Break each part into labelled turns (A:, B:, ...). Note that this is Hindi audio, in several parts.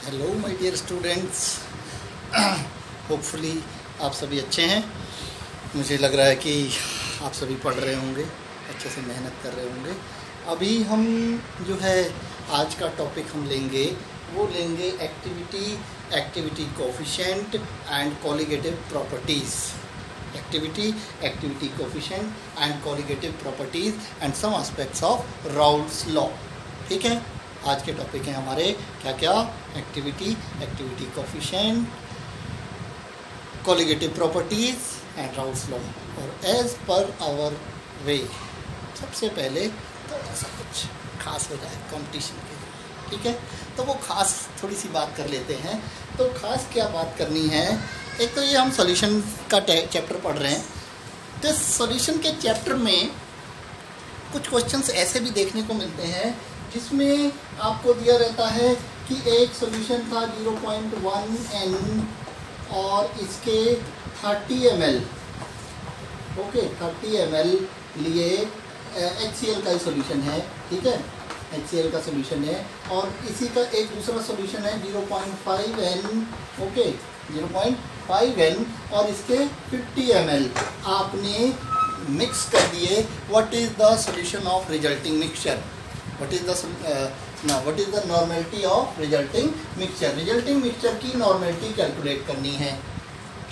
A: Hello my dear students, hopefully आप सभी अच्छे हैं। मुझे लग रहा है कि आप सभी पढ़ रहे होंगे, अच्छे से मेहनत कर रहे होंगे। अभी हम जो है आज का टॉपिक हम लेंगे, वो लेंगे activity coefficient and colligative properties. Activity coefficient and colligative properties and some aspects of Raoult's law. ठीक है, आज के टॉपिक हैं हमारे क्या क्या, activity coefficient, colligative properties and Raoult's law. और एज पर आवर वे सबसे पहले थोड़ा सा कुछ खास हो जाए कंपटीशन के लिए। ठीक है, तो वो खास थोड़ी सी बात कर लेते हैं। तो खास क्या बात करनी है, एक तो ये हम सॉल्यूशन का चैप्टर पढ़ रहे हैं, तो सॉल्यूशन के चैप्टर में कुछ क्वेश्चंस ऐसे भी देखने को मिलते हैं जिसमें आपको दिया रहता है कि एक सॉल्यूशन था 0.1 n और इसके 30 ml, ओके 30 ml लिए HCl का ही सॉल्यूशन है। ठीक है, HCl का सॉल्यूशन है और इसी का एक दूसरा सॉल्यूशन है 0.5 n, ओके 0.5 n और इसके 50 ml आपने मिक्स कर दिए। What is the solution of resulting mixture? What is the normality of resulting mixture? Resulting mixture की नॉर्मेलिटी कैलकुलेट करनी है।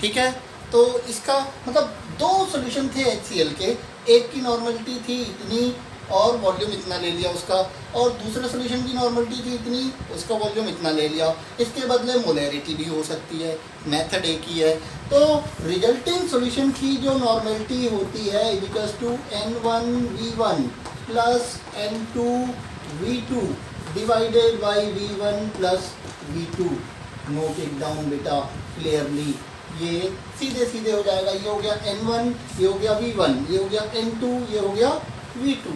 A: ठीक है, तो इसका मतलब दो सॉल्यूशन थे HCl के, एक की नॉर्मेलिटी थी इतनी और वॉल्यूम इतना ले लिया उसका, और दूसरे सॉल्यूशन की नॉर्मेलिटी थी इतनी, उसका वॉल्यूम इतना ले लिया। इसके बदले मोलैरिटी भी हो सकती है, मेथड एक ही है। तो रिजल्टिंग सॉल्यूशन की जो नॉर्मेलिटी होती है equals to N1V1 plus N2V2 divided by V1 plus V2। Note it down बेटा क्लियरली, ये सीधे सीधे हो जाएगा। ये हो गया N1, ये हो गया V1, ये हो गया N2, ये हो गया V2।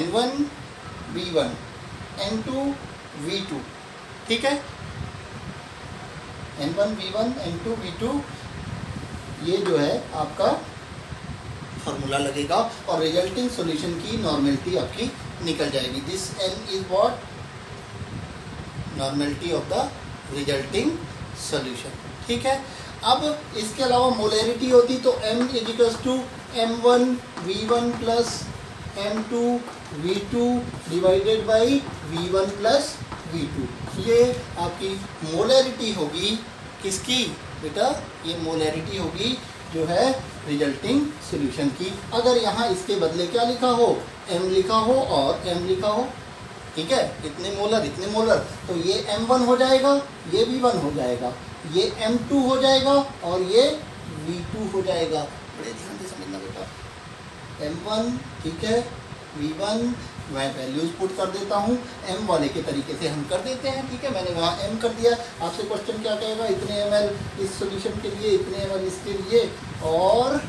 A: N1 V1 N2 V2। ठीक है, N1 V1 N2 V2, ये जो है आपका फॉर्मूला लगेगा और रिजल्टिंग सॉल्यूशन की नॉर्मेलिटी आपकी निकल जाएगी। This N is what? Normality of the resulting solution. ठीक है, अब इसके अलावा मोलैरिटी होती तो M equals to M1 V1 plus M2 V2 divided by V1 plus V2। ये आपकी मोलैरिटी होगी किसकी बेटा? ये मोलैरिटी होगी जो है रिजल्टिंग सॉल्यूशन की। अगर यहाँ इसके बदले क्या लिखा हो, M लिखा हो और M लिखा हो, ठीक है, इतने मोलर, तो ये M1 हो जाएगा, ये V1 हो जाएगा, ये M2 हो जाएगा और ये V2 हो जाएगा। बड़े ध्यान से समझना बेटा, M1 ठीक है, V1 मैं वैल्यूज पुट कर देता हूँ, M वाले के तरीके से हम कर देते हैं। ठीक है, मैंने वहाँ M कर दिया। आपसे क्वेश्चन क्या कहेगा, इतने ml इस सॉल्यूशन के लिए, इतने ml इसके लिए, और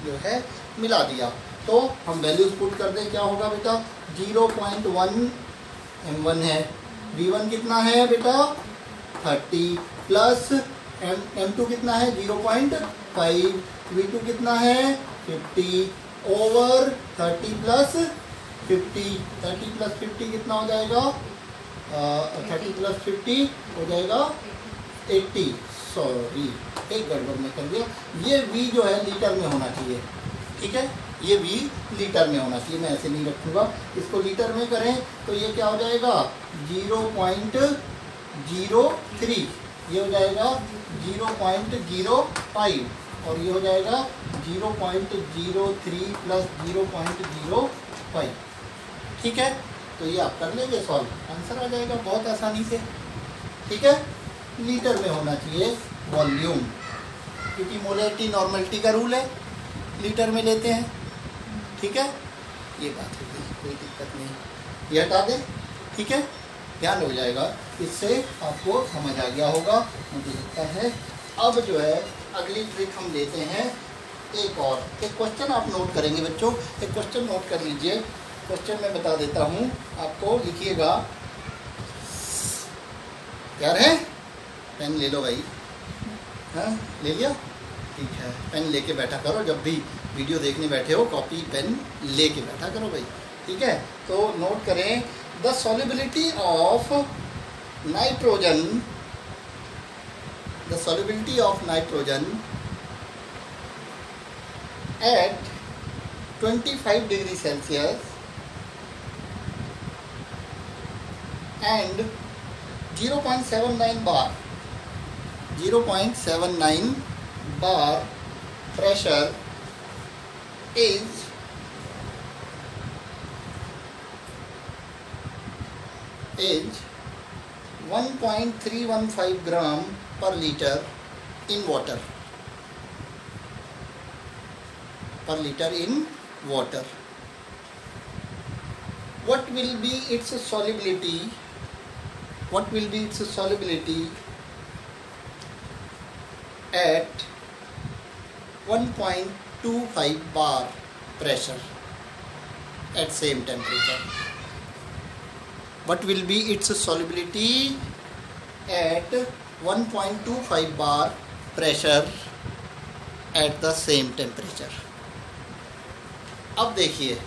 A: जो है मिला दिया। तो हम वैल्यूज पुट कर दें, क्या होगा बेटा? 0.1 M1 है, V1 कितना है बेटा? 30 प्लस M2 कितना है? 0.5, V2 कितना है? 50 ओवर 30 प्लस 50, 30 प्लस 50 कितना हो जाएगा? 30 प्लस 50 हो जाएगा 80। सॉरी, एक गड़बड़ में कर दिया। ये V जो है लीटर में होना चाहिए। ठीक है, ये V लीटर में होना चाहिए, मैं ऐसे नहीं रखूँगा। इसको लीटर में करें तो ये क्या हो जाएगा? 0.03, ये हो जाएगा 0.05 और ये हो जाएगा 0.03 प्लस 0.05। ठीक है, तो ये आप कर लेंगे सॉल्व, आंसर आ जाएगा बहुत आसानी से। ठीक है, लीटर में होना चाहिए वॉल्यूम, क्योंकि मोलैरिटी नॉर्मेलिटी का रूल है, लीटर में लेते हैं। ठीक है, ये बात हो गई, कोई दिक्कत नहीं, ये हटा दें। ठीक है, ध्यान हो जाएगा, इससे आपको समझ आ गया होगा मुझे लगता है। अब जो है अगली ट्रिक हम लेते हैं, एक और एक क्वेश्चन आप नोट करेंगे बच्चों, एक क्वेश्चन नोट कर लीजिए। क्वेश्चन मैं बता देता हूँ आपको, लिखिएगा। यार है, पेन ले लो भाई। हाँ, ले लिया? ठीक है, पेन लेके बैठा करो, जब भी वीडियो देखने बैठे हो कॉपी पेन लेके बैठा करो भाई। ठीक है, तो नोट करें, the solubility of nitrogen, the solubility of nitrogen at 25 degree Celsius and 0.79 bar, 0.79 bar pressure is is 1.315 gram per liter in water, per liter in water. What will be its solubility? What will be its solubility at 1.25 bar pressure at same temperature? What will be its solubility at 1.25 bar pressure at the same temperature? अब देखिए,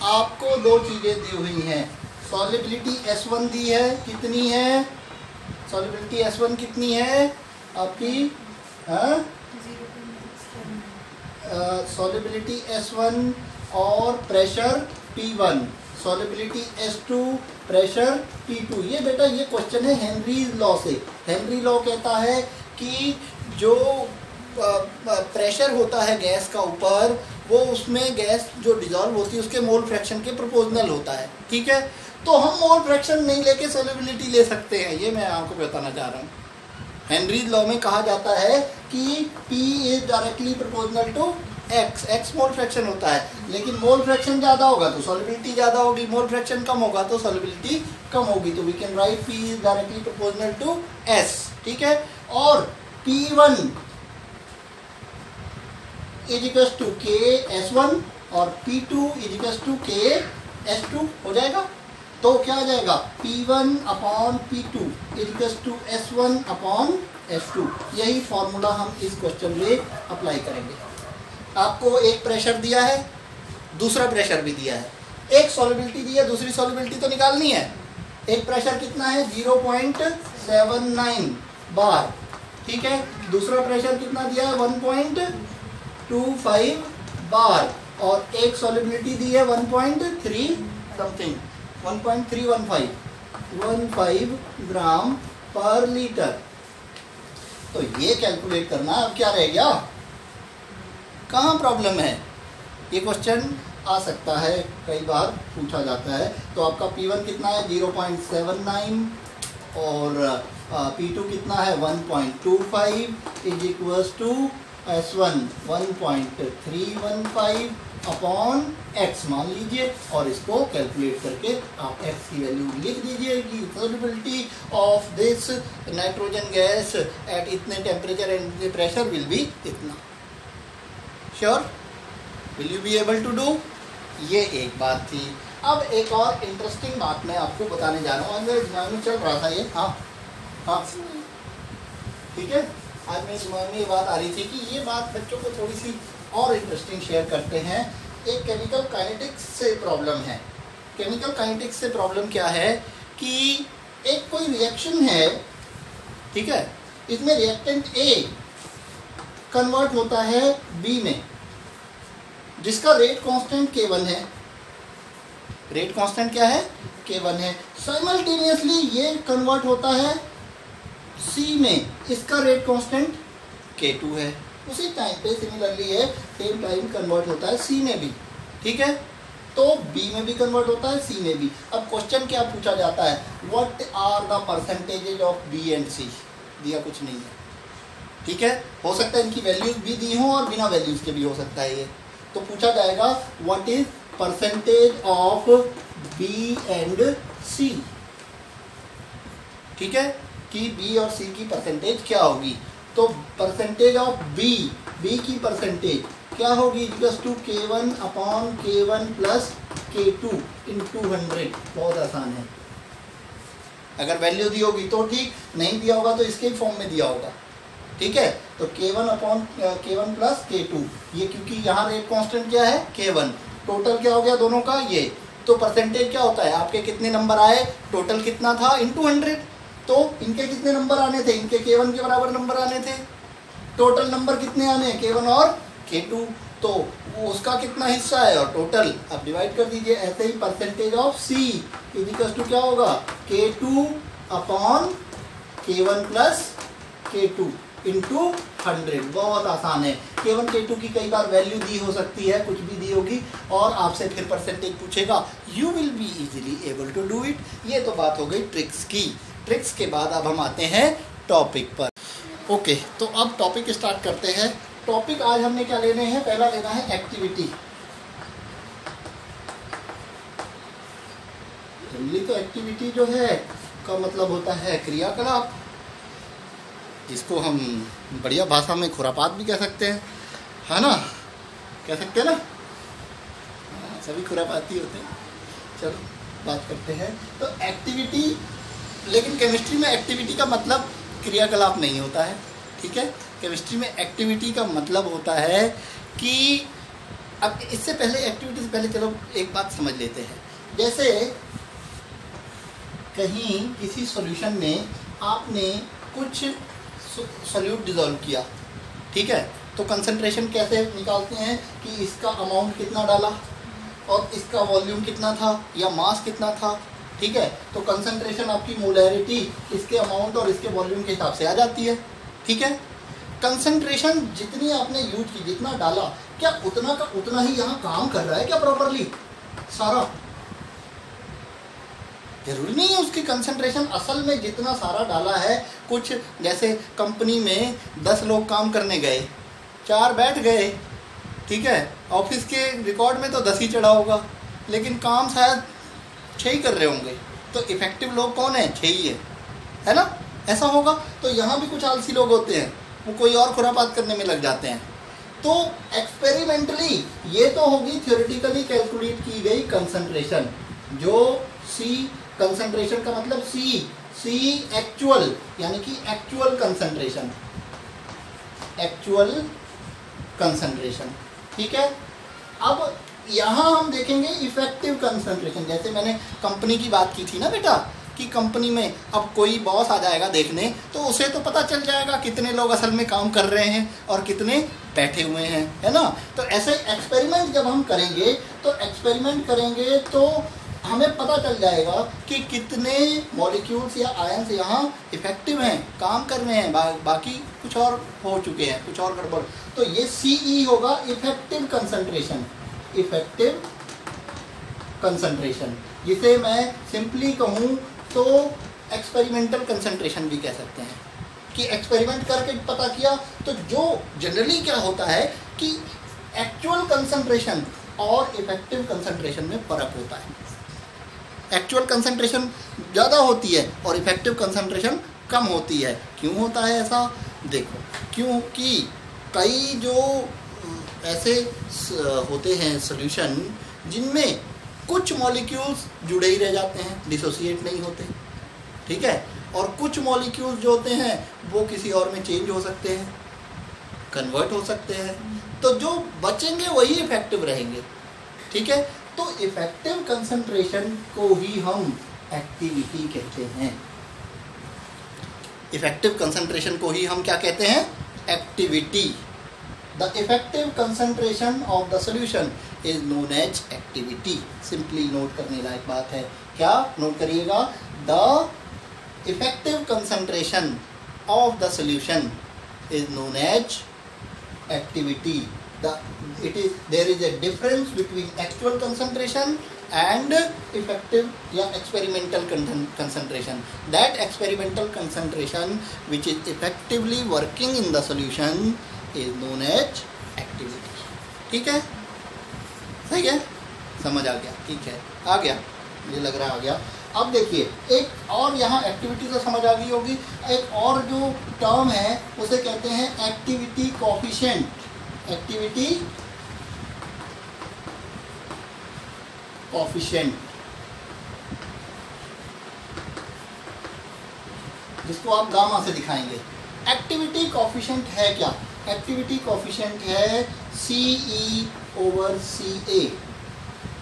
A: आपको दो चीज़ें दी हुई हैं। सॉल्युबिलिटी S1 दी है, कितनी है? सॉल्युबिलिटी S1 कितनी है आपकी? सॉल्युबिलिटी S1 और pressure P1, solubility S2, pressure P2। ये बेटा ये क्वेश्चन है हेनरीज लॉ से। हेनरी लॉ कहता है कि जो प्रेशर होता है गैस का ऊपर, वो उसमें गैस जो डिजॉल्व होती है उसके मोल फ्रैक्शन के प्रोपोर्शनल होता है। ठीक है, तो हम मोल फ्रैक्शन नहीं लेके सॉल्युबिलिटी ले सकते हैं, ये मैं आपको बताना चाह रहा हूँ। हेनरीज लॉ में कहा जाता है कि P is directly proportional to X, X mole fraction होता है, लेकिन मोल फ्रैक्शन ज़्यादा होगा तो सॉल्युबिलिटी ज़्यादा होगी, मोल फ्रैक्शन कम होगा तो सॉल्युबिलिटी कम होगी। तो we can write P is directly proportional to S। ठीक है, और P1 is equals to K S1 और P2 is equals to K S2 हो जाएगा। तो क्या आ जाएगा? P1 upon P2 is equals to S1 upon S2। यही फॉर्मूला हम इस क्वेश्चन में अप्लाई करेंगे। आपको एक प्रेशर दिया है, दूसरा प्रेशर भी दिया है, एक सॉल्युबिलिटी दी है, दूसरी सॉल्युबिलिटी तो निकालनी है। एक प्रेशर कितना है? 0.79 बार। ठीक है, दूसरा प्रेशर कितना दिया है? 1.25 बार, और एक सॉल्युबिलिटी दी है 1.3 समथिंग, 1.315 ग्राम पर लीटर। तो ये कैलकुलेट करना अब क्या रह गया? कहाँ प्रॉब्लम है? ये क्वेश्चन आ सकता है, कई बार पूछा जाता है। तो आपका P1 कितना है? 0.79 और P2 कितना है? 1.25 is equals to S1 1.315 upon X मान लीजिए, और इसको कैलकुलेट करके आप X की वैल्यू लिख दीजिए कि solubility of this nitrogen gas at इतने temperature and pressure will be इतना। Sure? Will you be able to do? ये एक बात थी। अब एक और इंटरेस्टिंग बात मैं आपको बताने जा रहा हूँ। आज मेरे दिमाग में चल रहा था ये, हाँ हाँ ठीक है, आज मेरे दिमाग में ये बात आ रही थी कि ये बात बच्चों को थोड़ी सी और इंटरेस्टिंग शेयर करते हैं। एक केमिकल काइनेटिक्स से प्रॉब्लम है। केमिकल काइनेटिक्स से प्रॉब्लम क्या है कि एक कोई रिएक्शन है, ठीक है, इसमें रिएक्टेंट A कन्वर्ट होता है B में, जिसका रेट कांस्टेंट K1 है। रेट कांस्टेंट क्या है? K1 है। साइमल्टेनियसली ये कन्वर्ट होता है C में, इसका रेट कांस्टेंट K2 है। उसी टाइम पे सिमिलरली है, सेम टाइम कन्वर्ट होता है C में भी। ठीक है, तो B में भी कन्वर्ट होता है, C में भी। अब क्वेश्चन क्या पूछा जाता है? What are the percentages of B and C? दिया कुछ नहीं है। ठीक है, हो सकता है इनकी वैल्यूज भी दी हो और बिना वैल्यूज के भी हो सकता है ये। तो पूछा जाएगा what is percentage of B and C। ठीक है, कि B और C की परसेंटेज क्या होगी? तो परसेंटेज ऑफ B की परसेंटेज क्या होगी? Equals to K1 upon K1 plus K2 into 100। बहुत आसान है। अगर वैल्यू दी होगी तो ठीक, नहीं दिया होगा तो इसके फॉर्म में दिया होगा। ठीक है, तो K1 upon K1 plus K2, ये क्योंकि यहाँ रेट कांस्टेंट क्या है? K1, टोटल क्या हो गया दोनों का ये, तो परसेंटेज क्या होता है, आपके कितने नंबर आए, टोटल कितना था इनटू 100, तो इनके कितने नंबर आने थे, इनके K1 के बराबर नंबर आने थे, टोटल नंबर कितने आने K1 और K2, तो उसका कितना हिस्सा है और टोटल, अब डिवाइड कर दीजिए। ऐसे ही percentage of C equal to क्या होगा, K2 upon K1 plus K2 into 100। बहुत आसान है। K1 K2 की कई बार वैल्यू दी हो सकती है, कुछ भी दी होगी, और आपसे फिर परसेंटेज पूछेगा, you will be easily able to do it. ये तो बात हो गई ट्रिक्स की। ट्रिक्स के बाद अब हम आते हैं टॉपिक पर। ओके, तो अब टॉपिक स्टार्ट करते हैं। टॉपिक आज हमने क्या लेने हैं, पहला लेना है एक्टिविटी। जनरली तो एक्टिविटी जो है का मतलब होता है क्रियाकलाप, जिसको हम बढ़िया भाषा में खुरापात भी कह सकते हैं, है ना, कह सकते हैं ना, सभी खुरापाती होते हैं। चलो बात करते हैं। तो एक्टिविटी, लेकिन केमिस्ट्री में एक्टिविटी का मतलब क्रियाकलाप नहीं होता है, ठीक है। केमिस्ट्री में एक्टिविटी का मतलब होता है कि, अब इससे पहले, एक्टिविटी से पहले चलो एक बात समझ लेते हैं। जैसे कहीं किसी सॉल्यूशन में आपने कुछ सॉल्यूट डिज़ोल्व किया, ठीक है, तो कंसंट्रेशन कैसे निकालते हैं कि इसका अमाउंट कितना डाला और इसका वॉल्यूम कितना था या मास कितना था, ठीक है। तो कंसंट्रेशन आपकी मोलैरिटी इसके अमाउंट और इसके वॉल्यूम के हिसाब से आ जाती है, ठीक है। कंसंट्रेशन जितनी आपने यूज की, जितना डाला, क्या उतना का उतना ही यहाँ काम कर रहा है क्या प्रॉपरली सारा? जरूरी नहीं है उसकी कंसंट्रेशन असल में जितना सारा डाला है। कुछ जैसे कंपनी में 10 लोग काम करने गए, 4 बैठ गए, ठीक है, ऑफिस के रिकॉर्ड में तो 10 ही चढ़ा होगा, लेकिन काम शायद 6 ही कर रहे होंगे, तो इफेक्टिव लोग कौन है, 6 ही है ना, ऐसा होगा। तो यहाँ भी कुछ आलसी लोग होते हैं, वो कोई और खुरापात करने में लग जाते हैं। तो एक्सपेरिमेंटली ये तो होगी थ्योरेटिकली कैलकुलेट की गई कंसंट्रेशन, जो C कंसंट्रेशन का मतलब C एक्चुअल, यानी कि एक्चुअल कंसंट्रेशन, एक्चुअल कंसंट्रेशन, ठीक है। अब यहाँ हम देखेंगे इफेक्टिव कंसंट्रेशन। जैसे मैंने कंपनी की बात की थी ना बेटा, कि कंपनी में अब कोई बॉस आ जाएगा देखने, तो उसे तो पता चल जाएगा कितने लोग असल में काम कर रहे हैं और कितने बैठे हुए हैं, है ना। तो ऐसे एक्सपेरिमेंट जब हम करेंगे, तो एक्सपेरिमेंट करेंगे तो हमें पता चल जाएगा कि कितने मॉलिक्यूल्स या आयंस यहाँ इफेक्टिव हैं, काम कर रहे हैं, बाकी कुछ और हो चुके हैं, कुछ और गड़बड़। तो ये CE होगा इफेक्टिव कंसंट्रेशन, इफेक्टिव कंसंट्रेशन, जिसे मैं सिंपली कहूँ तो एक्सपेरिमेंटल कंसंट्रेशन भी कह सकते हैं। कि एक्सपेरिमेंट करके पता किया, तो जो जनरली क्या होता है कि एक्चुअल कंसंट्रेशन और इफेक्टिव कंसंट्रेशन में फ़र्क होता है। एक्चुअल कंसंट्रेशन ज़्यादा होती है और इफेक्टिव कंसंट्रेशन कम होती है। क्यों होता है ऐसा? देखो, क्योंकि कई जो ऐसे होते हैं सॉल्यूशन जिनमें कुछ मॉलिक्यूल्स जुड़े ही रह जाते हैं, डिसोसिएट नहीं होते, ठीक है, और कुछ मॉलिक्यूल्स जो होते हैं वो किसी और में चेंज हो सकते हैं, कन्वर्ट हो सकते हैं, तो जो बचेंगे वही इफेक्टिव रहेंगे, ठीक है। तो इफेक्टिव कंसंट्रेशन को ही हम एक्टिविटी कहते हैं। इफेक्टिव कंसंट्रेशन को ही हम क्या कहते हैं? Activity. The effective concentration of the solution is known as activity. Simply note करने लायक बात है। क्या नोट करिएगा? The effective concentration of the solution is known as activity. There is a difference between actual concentration and effective या experimental concentration. That experimental concentration which is effectively working in the solution is known as activity. ठीक है? सही है? समझ आ गया? ठीक है, आ गया, मुझे लग रहा है आ गया। अब देखिए, एक और यहाँ एक्टिविटी तो समझ आ गई होगी, एक और जो टर्म है उसे कहते हैं एक्टिविटी कोफिशिएंट। एक्टिविटी कोफिशिएंट, जिसको आप गामा से दिखाएंगे। एक्टिविटी कोफिशिएंट है क्या? एक्टिविटी कोफिशिएंट है CE/CA।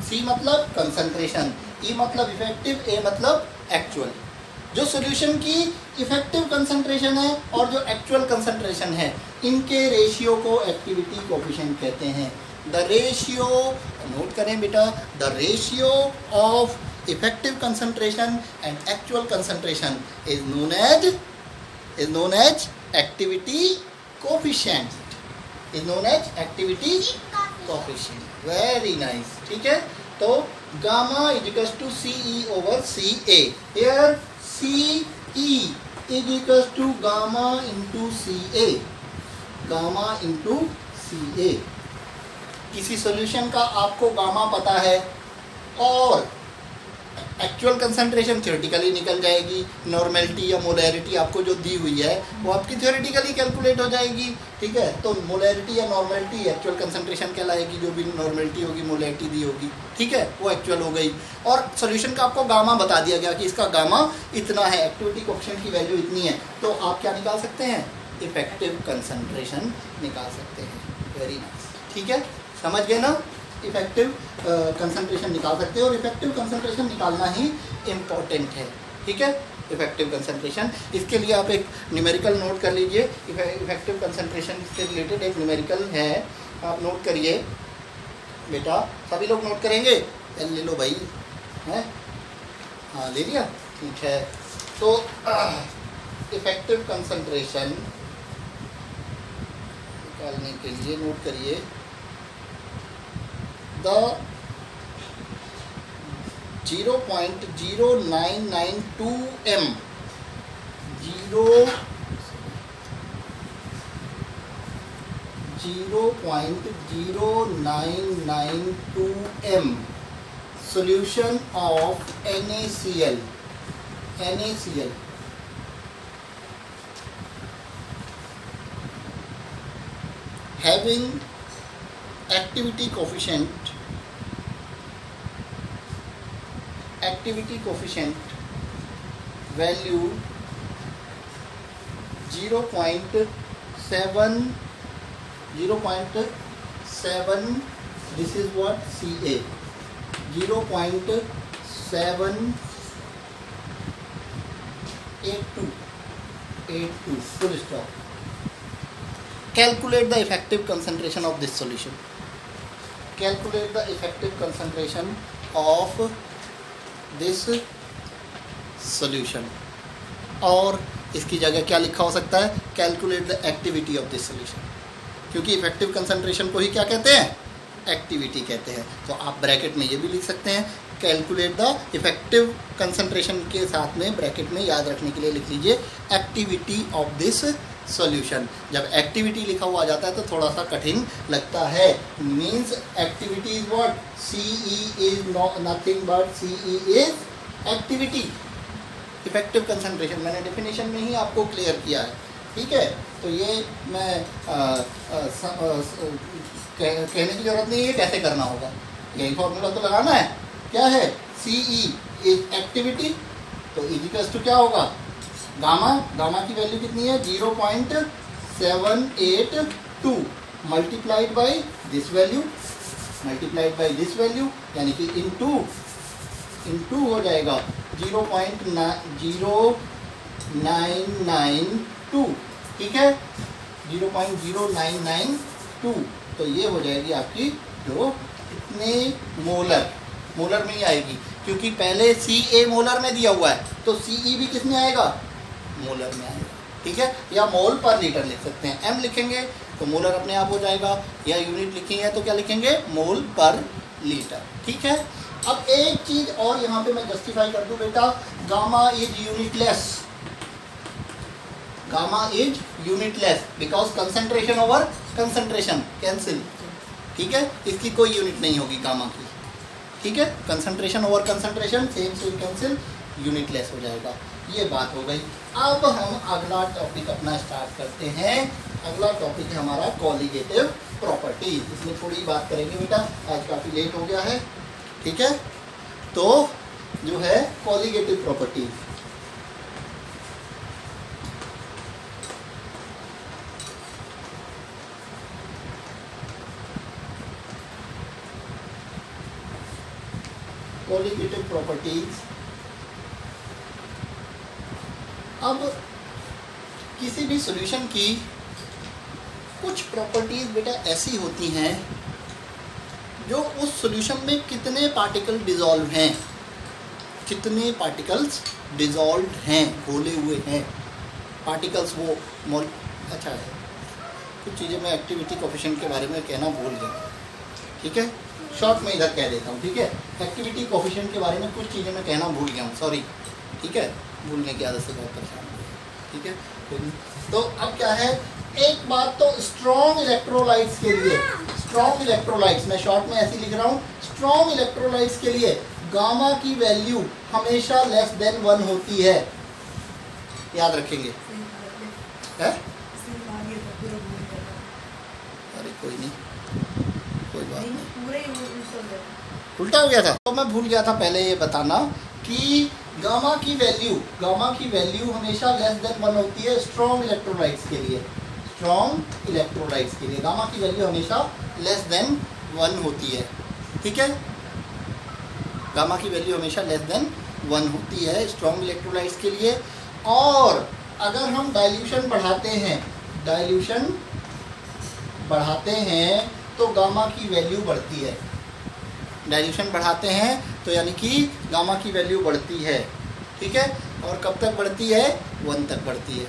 A: सी मतलब कंसंट्रेशन, ई मतलब इफेक्टिव, ए मतलब एक्चुअल। जो सॉल्यूशन की इफेक्टिव कंसंट्रेशन है और जो एक्चुअल कंसंट्रेशन है, इनके रेशियो को एक्टिविटी कोएफिशिएंट कहते हैं। द रेशियो, नोट करें बेटा, the ratio of effective concentration and actual concentration is known as activity coefficient, is known as activity coefficient. Very nice, ठीक है। तो gamma is equals to CE over CA। Here CE is equals to gamma into CA, gamma into CA। किसी सॉल्यूशन का आपको गामा पता है और एक्चुअल कंसंट्रेशन थ्योरेटिकली निकल जाएगी, नॉर्मेलिटी या मोलैरिटी आपको जो दी हुई है वो आपकी थ्योरेटिकली कैलकुलेट हो जाएगी, ठीक है। तो मोलैरिटी या नॉर्मेलिटी एक्चुअल कंसंट्रेशन कहलाएगी, जो भी नॉर्मेलिटी होगी मोलैरिटी दी होगी, ठीक है, वो एक्चुअल हो गई। और सॉल्यूशन का आपको गामा बता दिया गया कि इसका गामा इतना है, एक्टिविटी कोएफिशिएंट की वैल्यू इतनी है, तो आप क्या निकाल सकते हैं, इफेक्टिव कंसंट्रेशन निकाल सकते हैं। वेरी नाइस, ठीक है, समझ गए ना। इफेक्टिव कंसंट्रेशन निकाल सकते हैं और इफेक्टिव कंसंट्रेशन निकालना ही इम्पोर्टेंट है, ठीक है। इफेक्टिव कंसंट्रेशन, इसके लिए आप एक न्यूमेरिकल नोट कर लीजिए। इफेक्टिव कंसंट्रेशन से रिलेटेड एक न्यूमेरिकल है, आप नोट करिए बेटा। सभी लोग नोट करेंगे, पेन ले लो भाई, है, हाँ ले लिया, ठीक है। तो इफेक्टिव कंसंट्रेशन निकालने के लिए नोट करिए, the 0.0992 m 0.0992 m solution of NaCl having activity coefficient value 0.7, this is what Ca, 0.782 full stop. Calculate the effective concentration of this solution. Calculate the effective concentration of this solution. और इसकी जगह क्या लिखा हो सकता है, calculate the activity of this solution, क्योंकि इफेक्टिव कंसंट्रेशन को ही क्या कहते हैं, एक्टिविटी कहते हैं। तो आप ब्रैकेट में ये भी लिख सकते हैं, कैलकुलेट द इफेक्टिव कंसंट्रेशन के साथ में ब्रैकेट में याद रखने के लिए लिख लीजिए एक्टिविटी ऑफ दिस सॉल्यूशन। जब एक्टिविटी लिखा हुआ जाता है तो थोड़ा सा कठिन लगता है। Means activity is what, CE is nothing but CE is activity, effective concentration. मैंने डेफिनेशन में ही आपको क्लियर किया है, ठीक है। तो ये मैं कहने की जरूरत नहीं है कैसे करना होगा, यही फॉर्मूला तो लगाना है। क्या है, CE इज एक्टिविटी, तो इक्वल्स टू क्या होगा, गामा की वैल्यू कितनी है, 0.782 मल्टीप्लाइड बाई दिस वैल्यू, यानी कि इनटू हो जाएगा 0.0992, ठीक है, 0.0992। तो ये हो जाएगी आपकी जो इतने मोलर में ही आएगी, क्योंकि पहले Ca मोलर में दिया हुआ है, तो CE भी किस में आएगा, मोलर में आएगा, ठीक है। या मोल पर लीटर लिख सकते हैं, m लिखेंगे तो मोलर अपने आप हो जाएगा, या यूनिट लिखेंगे तो क्या लिखेंगे, मोल पर लीटर, ठीक है। अब एक चीज और यहाँ पे मैं जस्टिफाई कर दूं बेटा, gamma is unitless because concentration over concentration cancel, ठीक है, इसकी कोई यूनिट नहीं होगी गामा की, ठीक है। Concentration over concentration same cancel, unitless हो जाएगा। ये बात हो गई। अब हम अगला टॉपिक अपना स्टार्ट करते हैं। अगला टॉपिक है हमारा कॉलिगेटिव प्रॉपर्टीज। इसमें थोड़ी बात करेंगे बेटा, आज काफ़ी लेट हो गया है, ठीक है। तो जो है कॉलिगेटिव प्रॉपर्टीज, कोलिगेटिव प्रॉपर्टीज। अब किसी भी सॉल्यूशन की कुछ प्रॉपर्टीज बेटा ऐसी होती हैं जो उस सॉल्यूशन में कितने पार्टिकल डिसॉल्व हैं, कितने पार्टिकल्स डिसॉल्व हैं, घोले हुए हैं पार्टिकल्स वो मोल। अच्छा है, कुछ चीज़ें मैं एक्टिविटी कोफिशिएंट के बारे में कहना भूल गया, ठीक है, शॉर्ट में इधर कह देता हूँ, ठीक है। एक्टिविटी कोफिशिएंट के बारे में कुछ चीज़ें मैं कहना भूल गया हूँ, सॉरी, ठीक है, भूलने की आदत से बहुत परेशान हूँ, ठीक है। तो अब क्या है, एक बात तो स्ट्रॉन्ग इलेक्ट्रोलाइट्स के लिए, स्ट्रॉन्ग इलेक्ट्रोलाइट्स मैं शॉर्ट में ऐसे लिख रहा हूँ, स्ट्रॉन्ग इलेक्ट्रोलाइट्स के लिए गामा की वैल्यू हमेशा लेस देन 1 होती है, याद रखेंगे, है? अरे कोई नहीं, कोई बात नहीं, उल्टा हो गया था, तो मैं भूल गया था पहले ये बताना कि गामा की वैल्यू हमेशा लेस देन 1 होती है स्ट्रॉन्ग इलेक्ट्रोलाइट्स के लिए, स्ट्रॉन्ग इलेक्ट्रोलाइट्स के लिए गामा की वैल्यू हमेशा लेस देन 1 होती है, ठीक है। गामा की वैल्यू हमेशा लेस देन 1 होती है स्ट्रॉन्ग इलेक्ट्रोलाइट्स के लिए। और अगर हम डाइल्यूशन बढ़ाते हैं तो गामा की वैल्यू बढ़ती है, डाइल्यूशन बढ़ाते हैं तो यानी कि गामा की वैल्यू बढ़ती है, ठीक है। और कब तक बढ़ती है, 1 तक बढ़ती है,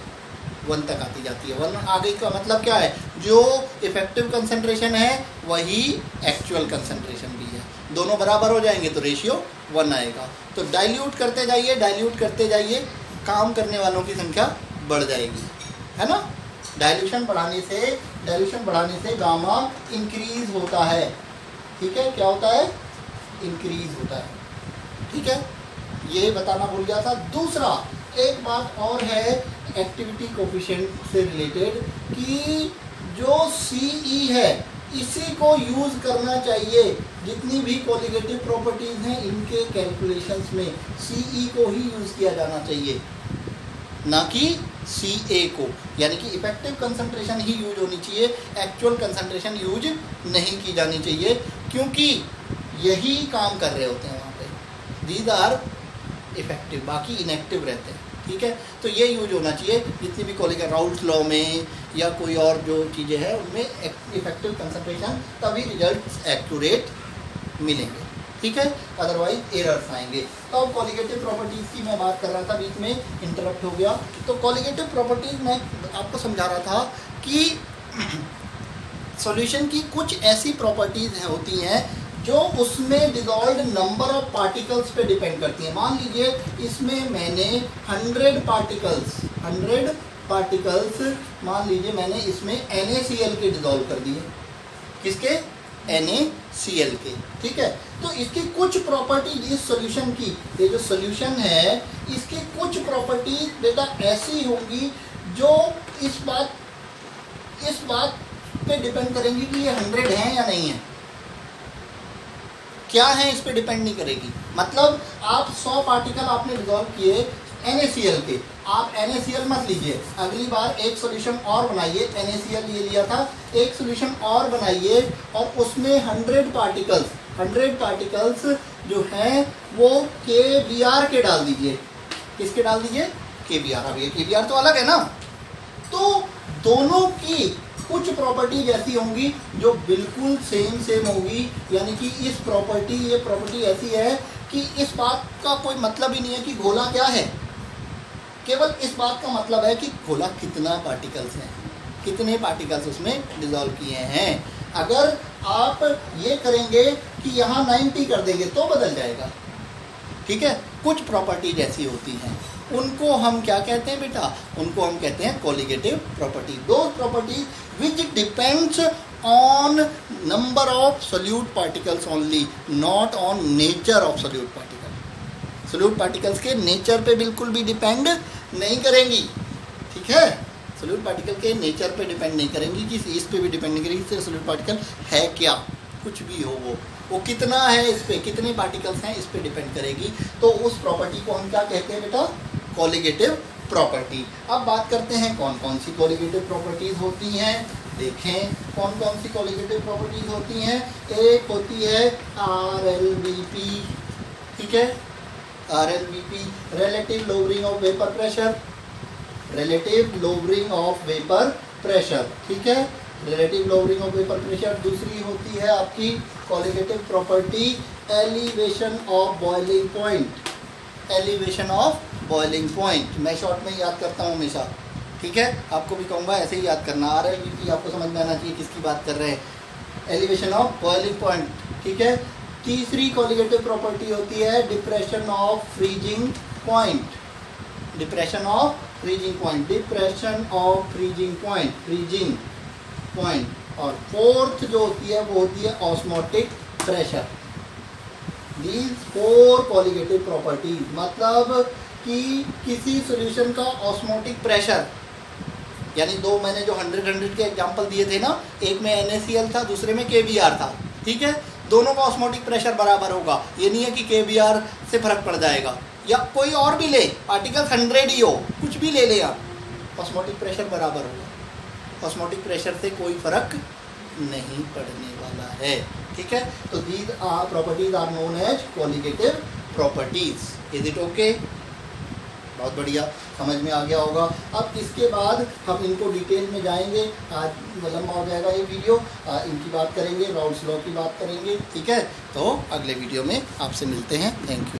A: 1 तक आती जाती है। 1 आ गई का मतलब क्या है, जो इफेक्टिव कंसंट्रेशन है वही एक्चुअल कंसंट्रेशन भी है, दोनों बराबर हो जाएंगे तो रेशियो 1 आएगा। तो डाइल्यूट करते जाइए, काम करने वालों की संख्या बढ़ जाएगी, है ना। डाइल्यूशन बढ़ाने से गामा इंक्रीज होता है, ठीक है, क्या होता है, इंक्रीज होता है, ठीक है, ये बताना भूल गया था। दूसरा एक बात और है एक्टिविटी कोफिशिएंट से रिलेटेड कि जो CE है इसी को यूज़ करना चाहिए, जितनी भी कोलिगेटिव प्रॉपर्टीज़ हैं इनके कैलकुलेशंस में CE को ही यूज़ किया जाना चाहिए, ना कि CA को, यानी कि इफेक्टिव कंसंट्रेशन ही यूज होनी चाहिए, एक्चुअल कंसंट्रेशन यूज नहीं की जानी चाहिए, क्योंकि यही काम कर रहे होते हैं वहाँ पे, दीज आर इफेक्टिव, बाकी इनएक्टिव रहते हैं, ठीक है। तो ये यूज होना चाहिए जितनी भी कोलिगेटिव राउल्ट्स लॉ में या कोई और जो चीज़ें हैं उनमें इफेक्टिव कंसंट्रेशन, तभी रिजल्ट्स एक्यूरेट मिलेंगे, ठीक है, अदरवाइज एरर्स आएंगे। तो अब कोलिगेटिव प्रॉपर्टीज़ की मैं बात कर रहा था, बीच में इंटरप्ट हो गया। तो कोलिगेटिव प्रॉपर्टीज़ मैं आपको समझा रहा था कि सॉल्यूशन की कुछ ऐसी प्रॉपर्टीज़ होती हैं जो उसमें डिसॉल्व्ड नंबर ऑफ पार्टिकल्स पे डिपेंड करती हैं। मान लीजिए इसमें मैंने 100 पार्टिकल्स मान लीजिए मैंने इसमें NaCl के डिसॉल्व कर दिए, किसके, NaCl के, ठीक है। तो इसकी कुछ प्रॉपर्टीज इस सॉल्यूशन की, ये जो सॉल्यूशन है इसकी कुछ प्रॉपर्टीज बेटा ऐसी होंगी जो इस बात पे डिपेंड करेंगी कि ये 100 है या नहीं है, क्या है इस पे डिपेंड नहीं करेगी। मतलब आप 100 पार्टिकल आपने डिसॉल्व किए NaCl के, आप NaCl मत लीजिए, अगली बार एक सॉल्यूशन और बनाइए, NaCl ये लिया था, एक सॉल्यूशन और बनाइए और उसमें 100 पार्टिकल्स जो हैं वो KBr के डाल दीजिए, किसके डाल दीजिए, KBr। अब ये KBr तो अलग है ना, तो दोनों की कुछ प्रॉपर्टीज ऐसी होंगी जो बिल्कुल सेम होगी, यानी कि ये प्रॉपर्टी ऐसी है कि इस बात का कोई मतलब ही नहीं है कि घोला क्या है, केवल इस बात का मतलब है कि घोला कितना पार्टिकल्स हैं, कितने पार्टिकल्स उसमें डिसॉल्व किए हैं। अगर आप ये करेंगे कि यहाँ 90 कर देंगे तो बदल जाएगा, ठीक है। कुछ प्रॉपर्टीज ऐसी होती हैं, उनको हम क्या कहते हैं बेटा, उनको हम कहते हैं colligative property. Those properties which depends on number of solute particles only, not on nature of solute particle. Solute particles के नेचर पे बिल्कुल भी डिपेंड नहीं करेंगी, ठीक है, सोल्यूट पार्टिकल के नेचर पे डिपेंड नहीं करेंगी, कि इस पे भी डिपेंड नहीं करेगी सोल्यूट पार्टिकल है क्या, कुछ भी हो वो कितना है, इस पे कितने पार्टिकल्स हैं इस पे डिपेंड करेगी। तो उस प्रॉपर्टी को हम क्या कहते हैं बेटा, कोलिगेटिव प्रॉपर्टी। अब बात करते हैं कौन कौन सी कोलिगेटिव प्रॉपर्टीज होती हैं, देखें कौन कौन सी कोलिगेटिव प्रॉपर्टीज होती हैं। एक होती है RLBP, ठीक है, RLVP, relative lowering of vapor pressure, relative lowering of vapor pressure, ठीक है, relative lowering of vapor pressure। दूसरी होती है आपकी colligative property, elevation of boiling point, elevation of boiling point। मैं शॉर्ट में याद करता हूँ हमेशा, ठीक है, आपको भी कहूँगा ऐसे ही याद करना। RLVP आपको समझ में आना चाहिए किसकी बात कर रहे हैं, एलिवेशन ऑफ बॉइलिंग पॉइंट, ठीक है। तीसरी कॉलिगेटिव प्रॉपर्टी होती है depression of freezing point, depression of freezing point, depression of freezing point, freezing point. और फोर्थ जो होती है वो होती है osmotic pressure. These 4 colligative properties, मतलब कि किसी सॉल्यूशन का ऑस्मोटिक प्रेशर, यानी दो मैंने जो 100 के एग्जांपल दिए थे ना, एक में NaCl था, दूसरे में KBr था, ठीक है, दोनों का ऑस्मोटिक प्रेशर बराबर होगा। ये नहीं है कि KBr से फर्क पड़ जाएगा, या कोई और भी ले, पार्टिकल 100 ही हो, कुछ भी ले ले आप, ऑस्मोटिक प्रेशर बराबर होगा। ऑस्मोटिक प्रेशर से कोई फर्क नहीं पड़ने वाला है, ठीक है। तो these are properties are known as colligative properties. Is it okay? बहुत बढ़िया, समझ में आ गया होगा। अब इसके बाद हम इनको डिटेल में जाएंगे, आज लंबा हो जाएगा ये वीडियो, इनकी बात करेंगे, राउल्स लॉ की बात करेंगे, ठीक है। तो अगले वीडियो में आपसे मिलते हैं, थैंक यू।